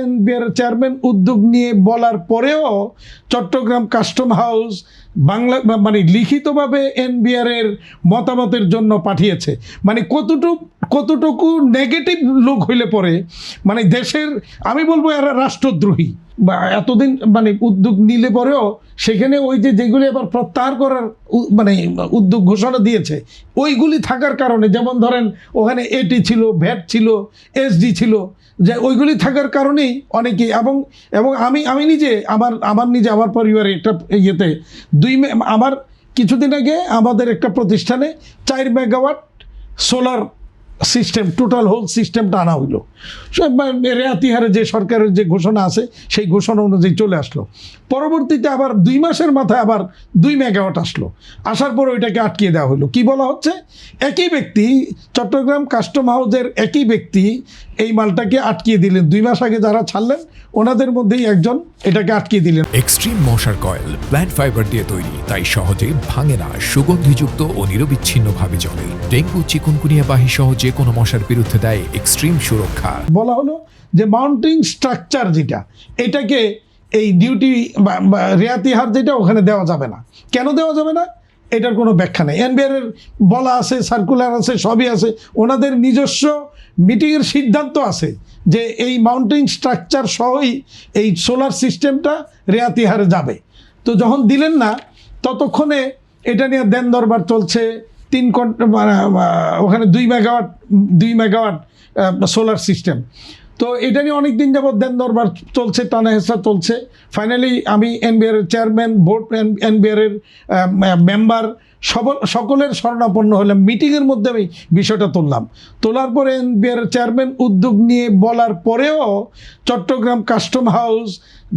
NBR chairman উদ্যোগ নিয়ে বলার পরেও চট্টগ্রাম কাস্টম হাউস বাংলা মানে লিখিতভাবে এনবিআর এর মতামতের জন্য পাঠিয়েছে। মানে কতটুকু নেগেটিভ লোক হইলে পরে মানে দেশের, আমি বলবো এরা রাষ্ট্রদ্রোহী। বা এতদিন মানে উদ্যোগ নিলে পরেও সেখানে ওই যেগুলি আবার প্রত্যাহার করার মানে উদ্যোগ ঘোষণা দিয়েছে ওইগুলি থাকার কারণে, যেমন ধরেন ওখানে এটি ছিল, ভ্যাট ছিল, এসডি ছিল, যে ওইগুলি থাকার কারণেই অনেকেই এবং আমি নিজে আমার পরিবারে একটা ইয়েতে আমার কিছুদিন আগে আমাদের একটা প্রতিষ্ঠানে 4 megawatt solar system, total whole সিস্টেমটা আনা হইলো। রেয়াতি হারে যে সরকারের যে ঘোষণা আছে সেই ঘোষণা অনুযায়ী চলে আসলো। পরবর্তীতে আবার 2 মাসের মাথায় আবার 2 মেগাওয়াট আসলো। আসার পর ওইটাকে আটকিয়ে দেওয়া হলো। কি বলা হচ্ছে, একই ব্যক্তি চট্টগ্রাম কাস্টম হাউসের একই ব্যক্তি এই মালটাকে আটকিয়ে দিলেন। 2 মাস আগে যারা ছাড়লেন ওনাদের মধ্যেই একজন এটাকে আটকিয়ে দিলেন। এক্সট্রিম মশার কয়েল প্ল্যান্ট ফাইবার দিয়ে তৈরি, তাই সহজে ভাঙে না, সুগন্ধিযুক্ত ও নিরবিচ্ছিন্নভাবে জ্বলে। ডেঙ্গু, চিকুনগুনিয়া বাহি সহ যে কোনো মশার বিরুদ্ধে দেয় এক্সট্রিম সুরক্ষা। বলা হলো যে মাউন্টিং স্ট্রাকচার যেটা, এটাকে এই ডিউটি বা রেয়াতি হার যেটা ওখানে দেওয়া যাবে না। কেন দেওয়া যাবে না এটার কোনো ব্যাখ্যা নেই। এনবিআর এর বলা আছে, সার্কুলার আছে, সবই আছে, ওনাদের নিজস্ব মিটিংয়ের সিদ্ধান্ত আছে যে এই মাউন্টিং স্ট্রাকচার সহই এই সোলার সিস্টেমটা রেয়াতি হারে যাবে। তো যখন দিলেন না ততক্ষণে এটা নিয়ে দেন দরবার চলছে। 3 ঘন্টা ওখানে 2 মেগাওয়াট সোলার সিস্টেম। তো এটা নিয়ে অনেক দিন যাবৎ দেন দরবার চলছে, টানা হেঁচড়া চলছে। ফাইনালি আমি এনবিআর এর চেয়ারম্যান, বোর্ড এনবিআর এর মেম্বার সকলের শরণাপন্ন হলাম। মিটিংয়ের মধ্যে আমি বিষয়টা তোলার পরে এনবিআর চেয়ারম্যান উদ্যোগ নিয়ে বলার পরেও চট্টগ্রাম কাস্টম হাউস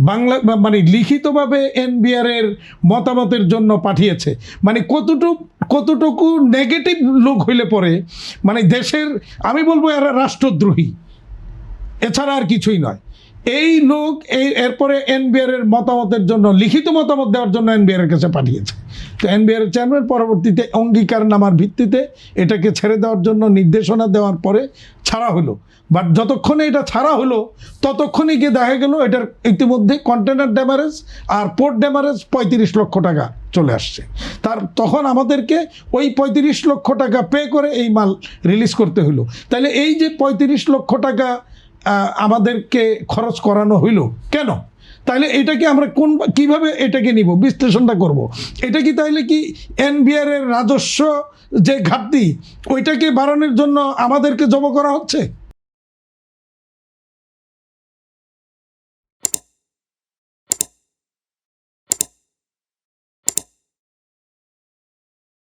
বাংলা মানে লিখিতভাবে এনবিআর এর মতামতের জন্য পাঠিয়েছে। মানে কতটুকু নেগেটিভ লোক হইলে পরে মানে দেশের, আমি বলবো এরা রাষ্ট্রদ্রোহী, এছাড়া আর কিছুই নয়। এই লোক এরপরে এনবিআর এর মতামতের জন্য, লিখিত মতামত দেওয়ার জন্য এনবিআর এর কাছে পাঠিয়েছে। তো এনবিআর এর চেয়ারম্যান পরবর্তীতে অঙ্গীকারনামার ভিত্তিতে এটাকে ছেড়ে দেওয়ার জন্য নির্দেশনা দেওয়ার পরে ছাড়া হলো। বাট যতক্ষণে এটা ছাড়া হলো ততক্ষণে গিয়ে দেখা গেল এটার ইতিমধ্যে কন্টেনার ড্যামারেজ আর পোর্ট ড্যামারেজ 35 লক্ষ টাকা চলে আসছে। তখন আমাদেরকে ওই 35 লক্ষ টাকা পে করে এই মাল রিলিজ করতে হলো। তাহলে এই যে 35 লক্ষ টাকা আমাদেরকে খরচ করানো হইল কেন? তাহলে এটাকে আমরা কিভাবে এটাকে নিব, বিশ্লেষণটা করব। এটা কি তাহলে কি এনবিআর এর রাজস্ব যে ঘাটতি ওইটাকে বাড়ানোর জন্য আমাদেরকে জমা করা হচ্ছে?